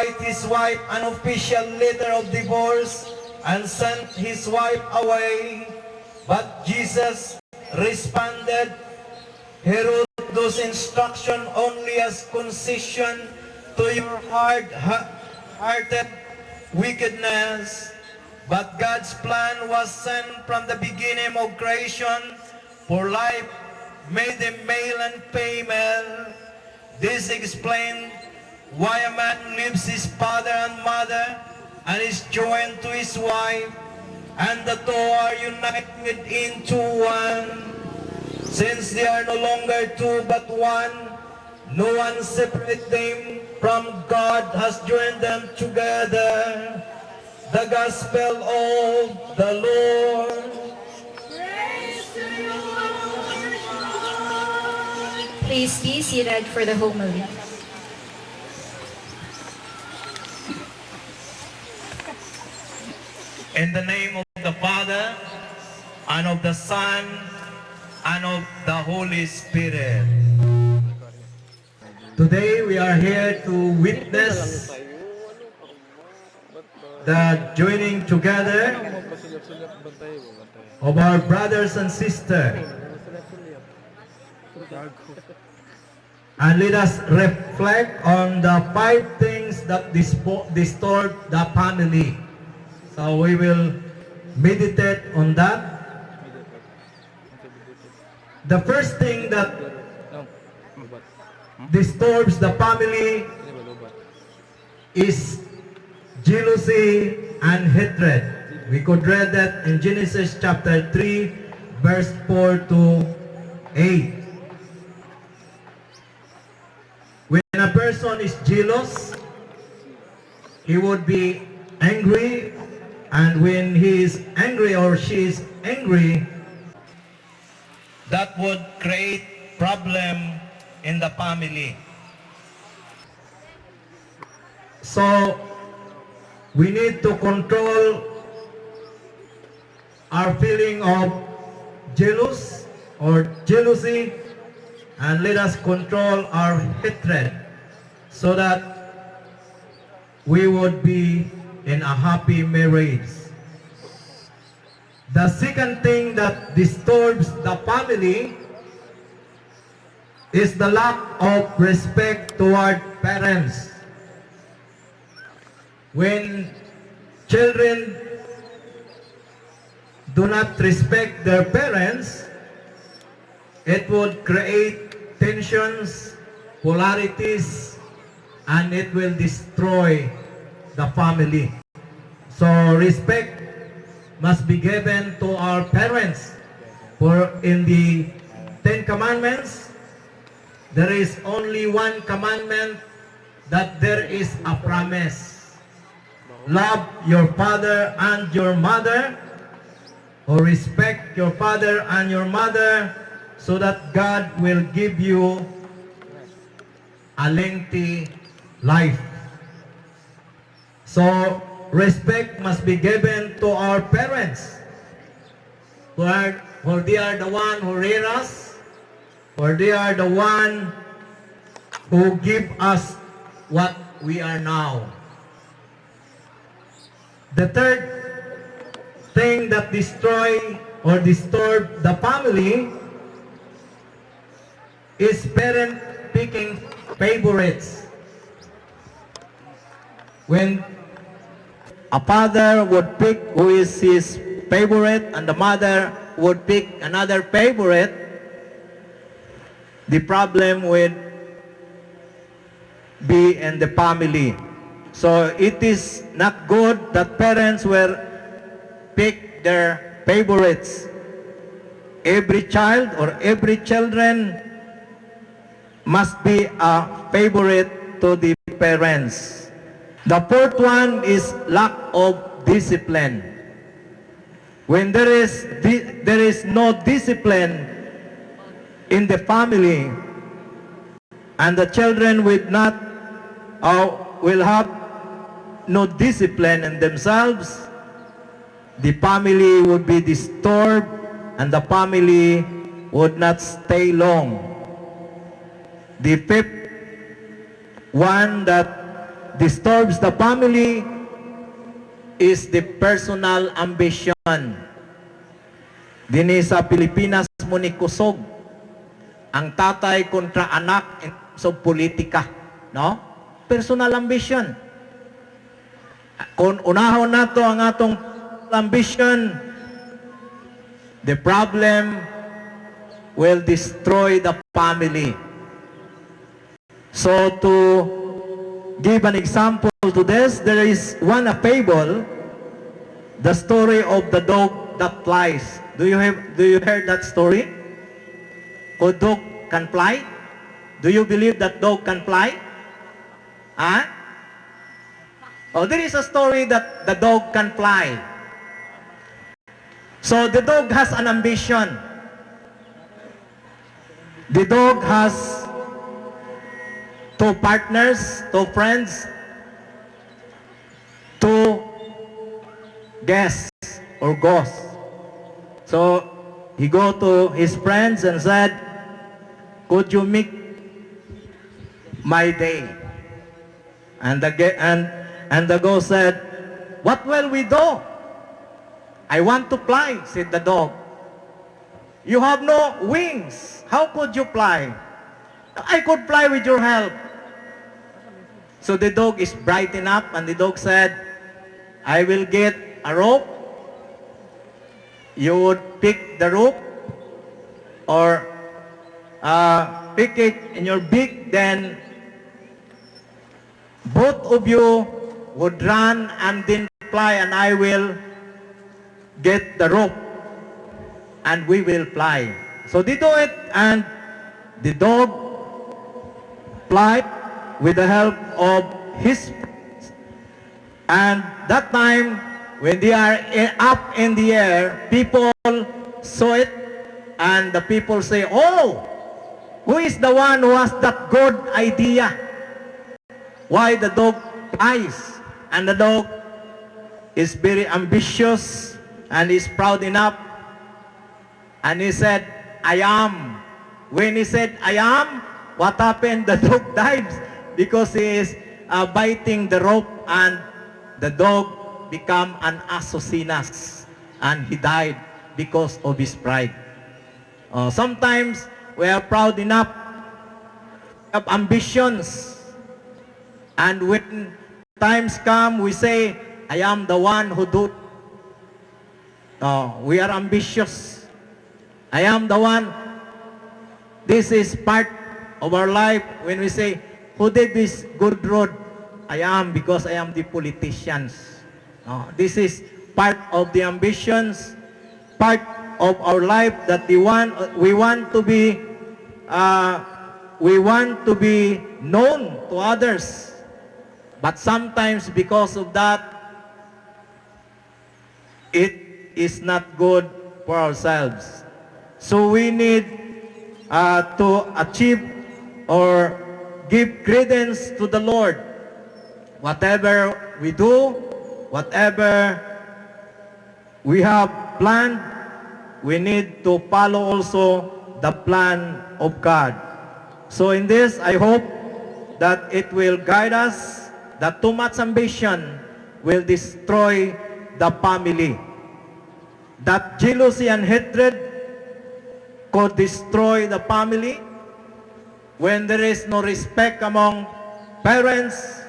write his wife an official letter of divorce and sent his wife away. But Jesus responded, he wrote those instructions only as concession to your hard-hearted wickedness. But God's plan was sent from the beginning of creation, for life made them male and female. This explains why a man leaves his father and mother and is joined to his wife, and the two are united into one. Since they are no longer two but one, no one separates them from God, has joined them together. The Gospel of the Lord. Praise to you, Lord God. Please be seated for the homily. In the name of the Father, and of the Son, and of the Holy Spirit. Today we are here to witness the joining together of our brothers and sisters. And let us reflect on the 5 things that disturb the family. So we will meditate on that. The first thing that disturbs the family is jealousy and hatred. We could read that in Genesis chapter 3, verse 4 to 8. When a person is jealous, he would be angry, and when he is angry or she is angry, that would create problem in the family. So we need to control our feeling of jealousy, and let us control our hatred so that we would be in a happy marriage. The second thing that disturbs the family is the lack of respect toward parents. When children do not respect their parents, it would create tensions, polarities, and it will destroy the family. So respect must be given to our parents. For in the 10 Commandments, there is only one commandment that there is a promise. Love your father and your mother, or respect your father and your mother, so that God will give you a lengthy life. So respect must be given to our parents, for they are the one who rear us, for they are the one who give us what we are now. The third thing that destroy or disturb the family is parent picking favorites. When a father would pick who is his favorite and the mother would pick another favorite, the problem would be in the family. So it is not good that parents will pick their favorites. Every child or every children must be a favorite to the parents. The fourth one is lack of discipline. When there is no discipline in the family, and the children will have no discipline in themselves, the family would be disturbed and the family would not stay long. The fifth one that disturbs the family is the personal ambition. Dini sa Pilipinas mo ni kusog ang tatay kontra anak sa politika, no? Personal ambition. Kung unahon nato ang atong ambition, the problem will destroy the family. So to give an example to this, there is one a fable, the story of the dog that flies. Do you hear that story? Could dog can fly? Do you believe that dog can fly? Huh? Oh, there is a story that the dog can fly. So the dog has an ambition. The dog has two partners, two friends, two guests or ghosts. So he go to his friends and said, "Could you make my day?" And the ghost said, "What will we do? I want to fly," said the dog. "You have no wings. How could you fly?" "I could fly with your help." So the dog is brightened up, and the dog said, "I will get a rope. You would pick the rope or pick it in your beak, then both of you would run and then fly, and I will get the rope and we will fly." So they do it, and the dog flied with the help of his friends. And that time, when they are up in the air, people saw it, and the people say, "Oh, who is the one who has that good idea? Why the dog flies?" And the dog is very ambitious and is proud enough. And he said, "I am." When he said, "I am," what happened? The dog died because he is biting the rope, and the dog became an assassinas, and he died because of his pride. Sometimes we are proud enough, have ambitions, and when times come, we say, "I am the one who do." We are ambitious. I am the one. This is part of our life when we say, "Who did this good road?" "I am, because I am the politicians." This is part of the ambitions, part of our life that we want to be known to others. But sometimes because of that, it is not good for ourselves. So we need to achieve or give credence to the Lord. Whatever we do, whatever we have planned, we need to follow also the plan of God. So in this, I hope that it will guide us, that too much ambition will destroy the family. That jealousy and hatred could destroy the family. When there is no respect among parents,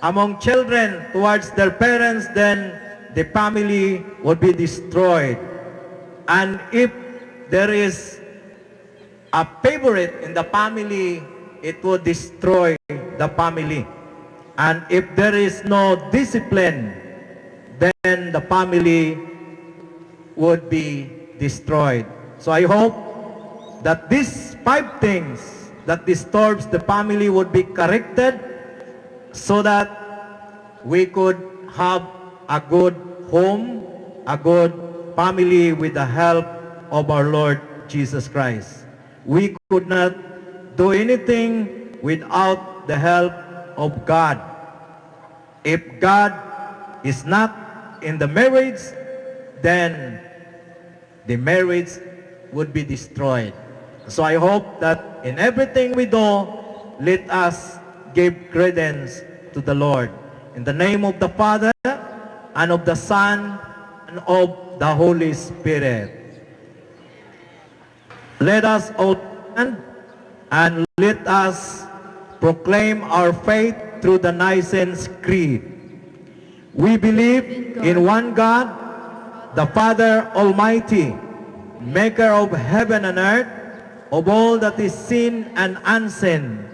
among children towards their parents, then the family would be destroyed. And if there is a favorite in the family, it would destroy the family. And if there is no discipline, then the family would be destroyed. So I hope that these 5 things that disturbs the family would be corrected, so that we could have a good home, a good family with the help of our Lord Jesus Christ. We could not do anything without the help of God. If God is not in the marriage, then the marriage would be destroyed. So I hope that in everything we do, let us give credence to the Lord. In the name of the Father, and of the Son, and of the Holy Spirit. Let us all stand and let us proclaim our faith through the Nicene Creed. We believe in one God, the Father Almighty, maker of heaven and earth, of all that is seen and unseen.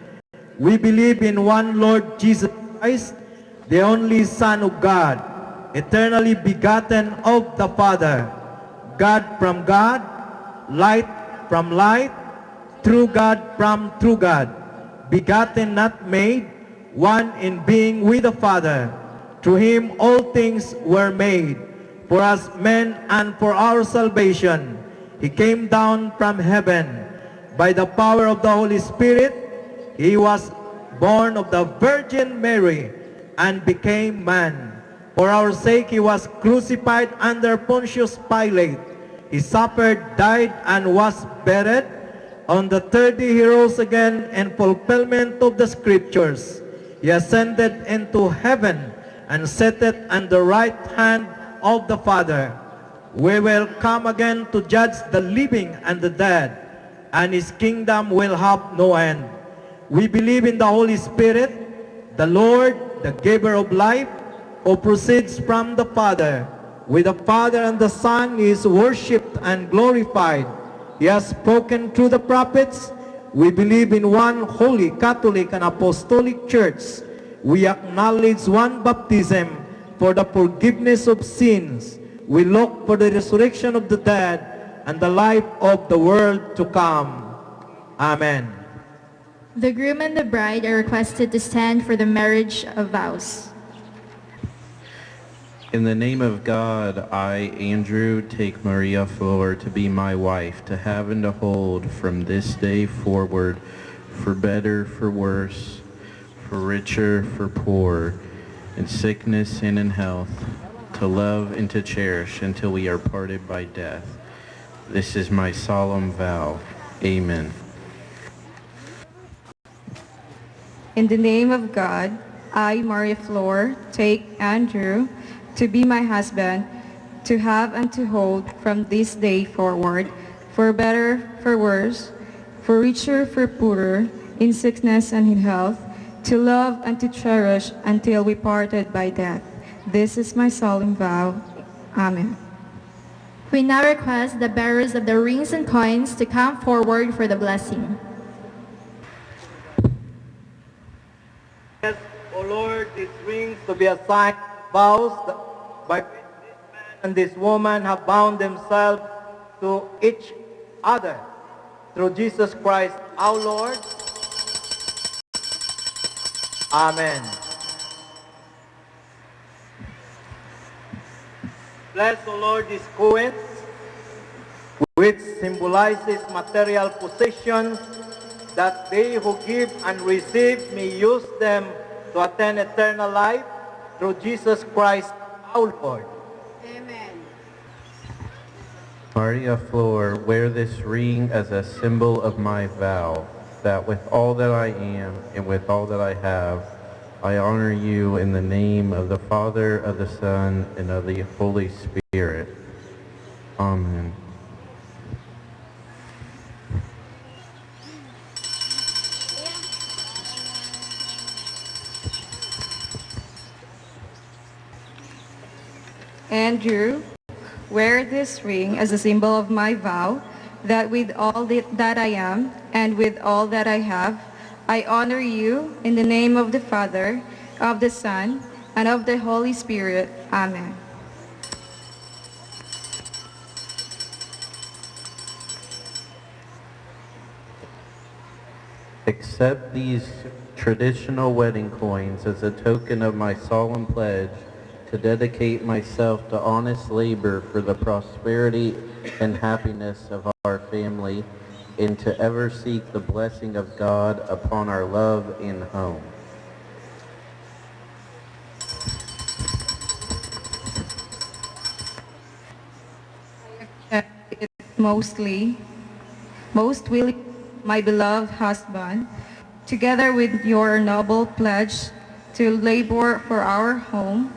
We believe in one Lord Jesus Christ, the only Son of God, eternally begotten of the Father, God from God, light from light, true God from true God, begotten not made, one in being with the Father. Through him all things were made. For us men and for our salvation, he came down from heaven. By the power of the Holy Spirit, he was born of the Virgin Mary and became man. For our sake he was crucified under Pontius Pilate. He suffered, died, and was buried. On the third day he rose again in fulfillment of the Scriptures. He ascended into heaven and sitteth on the right hand of the Father. We will come again to judge the living and the dead, and his kingdom will have no end. We believe in the Holy Spirit, the Lord, the giver of life, who proceeds from the Father. With the Father and the Son he is worshipped and glorified. He has spoken through the prophets. We believe in one holy, Catholic, and Apostolic Church. We acknowledge one baptism for the forgiveness of sins. We look for the resurrection of the dead and the life of the world to come. Amen. The groom and the bride are requested to stand for the marriage of vows. In the name of God, I, Andrew, take Maria Flor to be my wife, to have and to hold from this day forward, for better, for worse, for richer, for poor, in sickness and in health, to love and to cherish until we are parted by death. This is my solemn vow. Amen. In the name of God, I, Maria Flor, take Andrew to be my husband, to have and to hold from this day forward, for better, for worse, for richer, for poorer, in sickness and in health, to love and to cherish until we parted by death. This is my solemn vow. Amen. We now request the bearers of the rings and coins to come forward for the blessing. Yes, O Lord, these rings to be a sign of vows by which this man and this woman have bound themselves to each other through Jesus Christ our Lord. Amen. Bless, O Lord, these coins, which symbolizes material possessions, that they who give and receive may use them to attain eternal life through Jesus Christ our Lord. Maria Flor, wear this ring as a symbol of my vow, that with all that I am and with all that I have, I honor you in the name of the Father, of the Son, and of the Holy Spirit. Amen. Andrew, wear this ring as a symbol of my vow, that with all that I am and with all that I have, I honor you in the name of the Father, of the Son, and of the Holy Spirit. Amen. Accept these traditional wedding coins as a token of my solemn pledge to dedicate myself to honest labor for the prosperity and happiness of our family, and to ever seek the blessing of God upon our love and home. It most willing, my beloved husband, together with your noble pledge to labor for our home.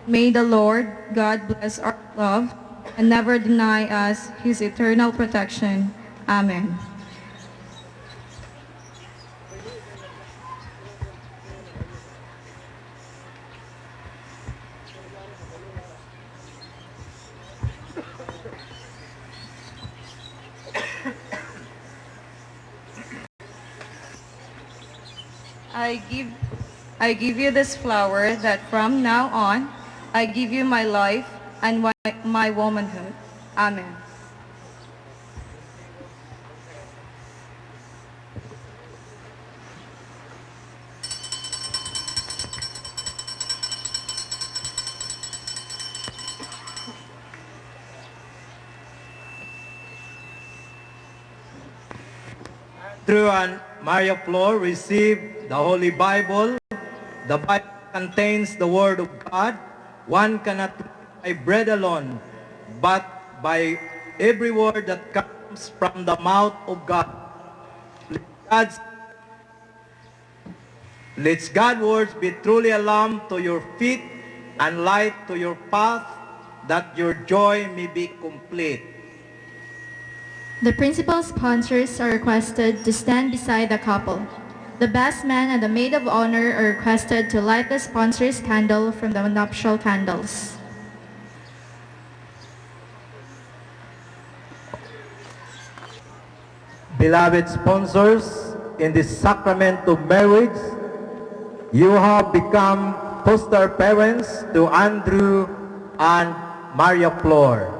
May the Lord God bless our love and never deny us his eternal protection. Amen. I give you this flower that from now on I give you my life and my womanhood. Amen. Andrew and Maria Flor received the Holy Bible. The Bible contains the Word of God. One cannot live by bread alone, but by every word that comes from the mouth of God. Let God's words be truly a lamp to your feet and light to your path, that your joy may be complete. The principal sponsors are requested to stand beside the couple. The best man and the maid of honor are requested to light the sponsor's candle from the nuptial candles. Beloved sponsors, in the sacrament of marriage, you have become foster parents to Andrew and Maria Flor.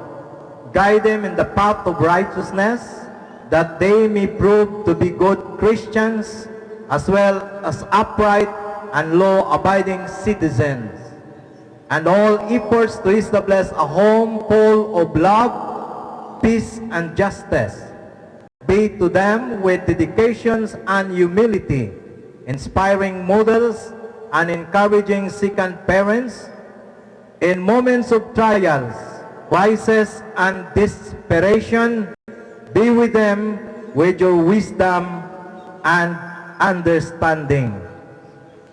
Guide them in the path of righteousness, that they may prove to be good Christians, as well as upright and law-abiding citizens. And all efforts to establish a home full of love, peace, and justice be to them with dedications and humility, inspiring models and encouraging second parents in moments of trials, crisis, and desperation. Be with them with your wisdom and understanding.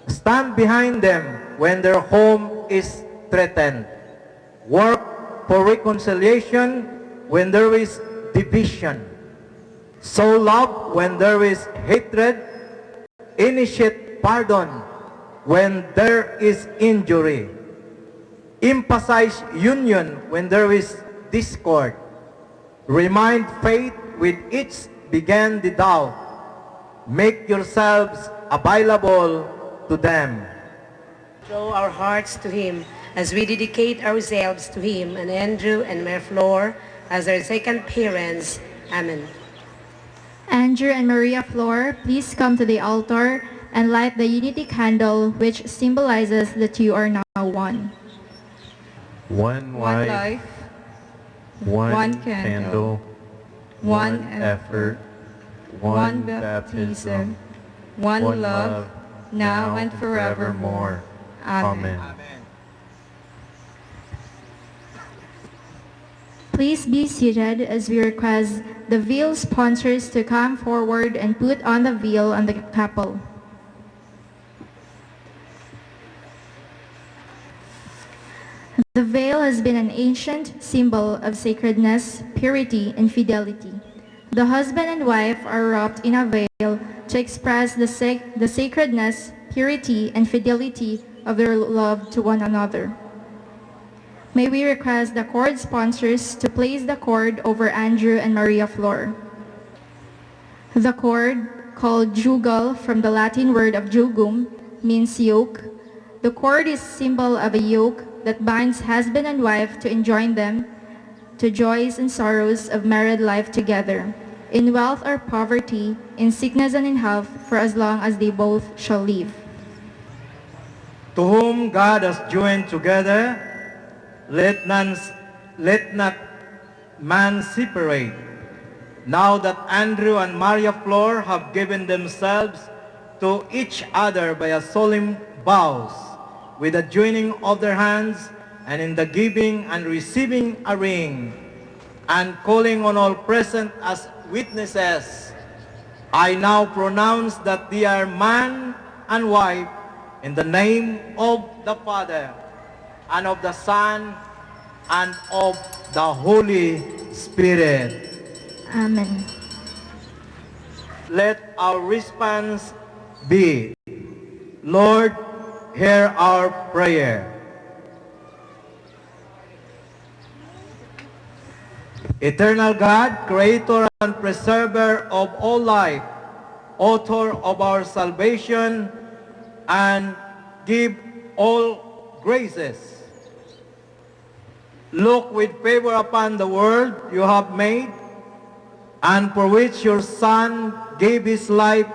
Stand behind them when their home is threatened. Work for reconciliation when there is division. Sow love when there is hatred. Initiate pardon when there is injury. Emphasize union when there is discord. Remind faith with each began the doubt. Make yourselves available to them. Throw our hearts to Him as we dedicate ourselves to Him and Andrew and Maria Flor as their second parents. Amen. Andrew and Maria Flor, please come to the altar and light the unity candle, which symbolizes that you are now one. One One life, life, one one candle, candle, one effort, one baptism, one love, now and forevermore. Amen. Please be seated as we request the veil sponsors to come forward and put on the veil on the couple. The veil has been an ancient symbol of sacredness, purity, and fidelity. The husband and wife are wrapped in a veil to express the sacredness, purity, and fidelity of their love to one another. May we request the cord sponsors to place the cord over Andrew and Maria Flor. The cord, called jugal from the Latin word of jugum, means yoke. The cord is symbol of a yoke that binds husband and wife to enjoin them to joys and sorrows of married life together, in wealth or poverty, in sickness and in health, for as long as they both shall live. To whom God has joined together, let not man separate. Now that Andrew and Maria Flor have given themselves to each other by a solemn vows, with the joining of their hands, and in the giving and receiving a ring, and calling on all present as witnesses, I now pronounce that they are man and wife In the name of the Father, and of the Son, and of the Holy Spirit. Amen. Let our response be, Lord, hear our prayer. Eternal God, Creator and Preserver of all life, Author of our salvation, and give all graces. Look with favor upon the world you have made, and for which your Son gave his life,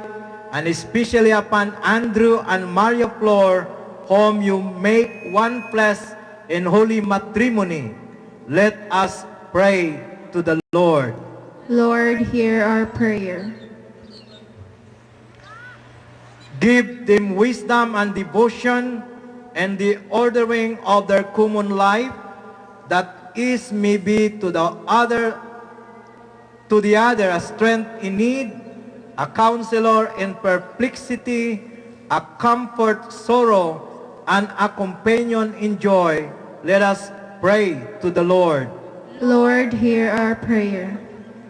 and especially upon Andrew and Maria Flor, whom you make one flesh in holy matrimony. Let us pray to the Lord. Lord, hear our prayer. Give them wisdom and devotion and the ordering of their common life, that each may be to the other a strength in need, a counselor in perplexity, a comfort sorrow, and a companion in joy. Let us pray to the Lord. Lord, hear our prayer.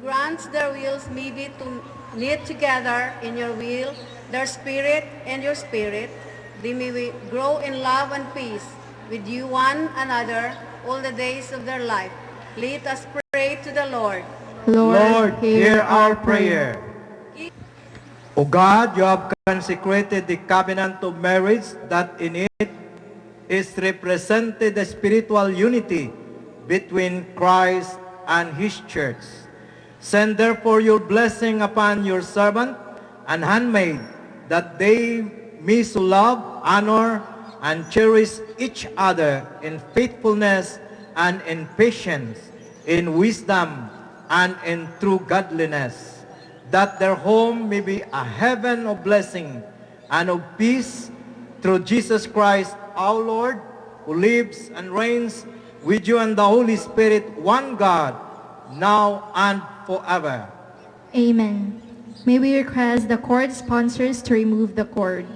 Grant their wills may be to knit together in your will, their spirit and your spirit. They may grow in love and peace with you one another all the days of their life. Let us pray to the Lord. Lord, hear our prayer. O God, you have consecrated the covenant of marriage, that in it is represented the spiritual unity between Christ and his church. Send therefore your blessing upon your servant and handmaid, that they may so love, honor, and cherish each other in faithfulness and in patience, in wisdom and in true godliness, that their home may be a heaven of blessing and of peace, through Jesus Christ our Lord, who lives and reigns with you and the Holy Spirit, one God, now and forever. Amen. May we request the court sponsors to remove the cord.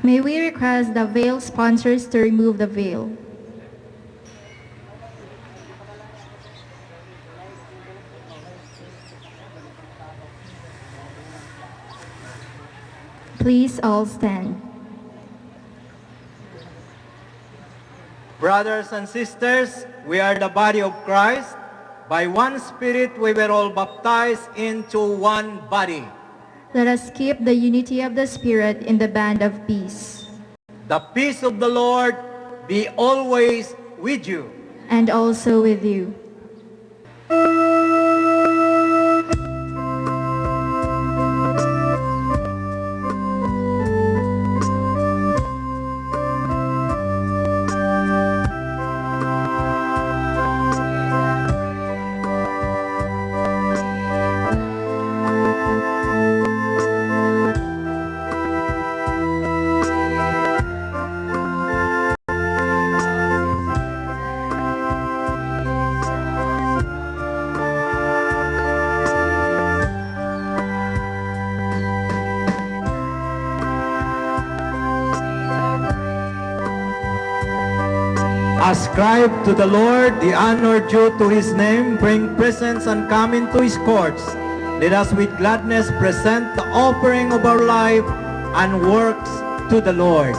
May we request the veil sponsors to remove the veil. Please all stand. Brothers and sisters, we are the body of Christ. By one Spirit we were all baptized into one body. Let us keep the unity of the Spirit in the band of peace. The peace of the Lord be always with you. And also with you. Ascribe to the Lord the honor due to his name. Bring presents and come into his courts. Let us with gladness present the offering of our life and works to the Lord.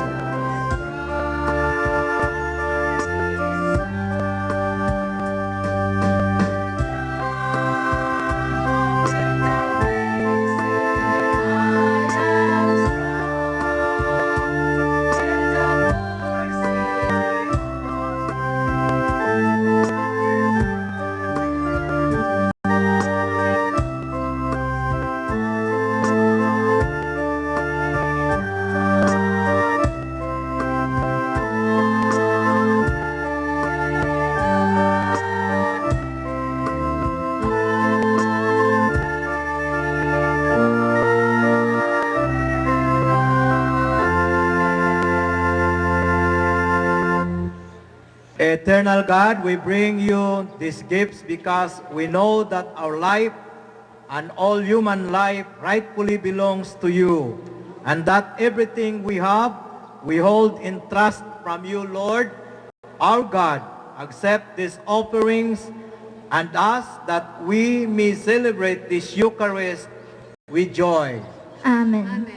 Eternal God, we bring you these gifts because we know that our life and all human life rightfully belongs to you, and that everything we have, we hold in trust from you, Lord, our God. Accept these offerings and ask that we may celebrate this Eucharist with joy. Amen.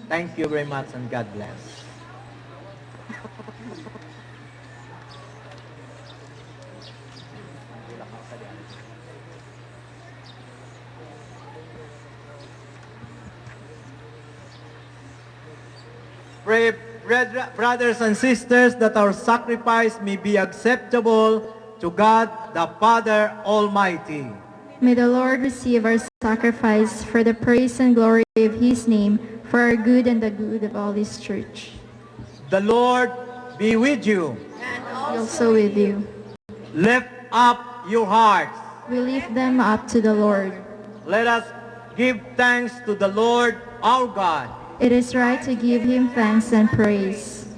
Thank you very much, and God bless. Pray, brothers and sisters, that our sacrifice may be acceptable to God, the Father Almighty. May the Lord receive our sacrifice for the praise and glory of his name, for our good and the good of all his church. The Lord be with you. Also with you. Lift up your hearts. We lift them up to the Lord. Let us give thanks to the Lord our God. It is right to give him thanks and praise.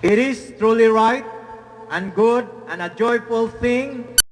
It is truly right and good and a joyful thing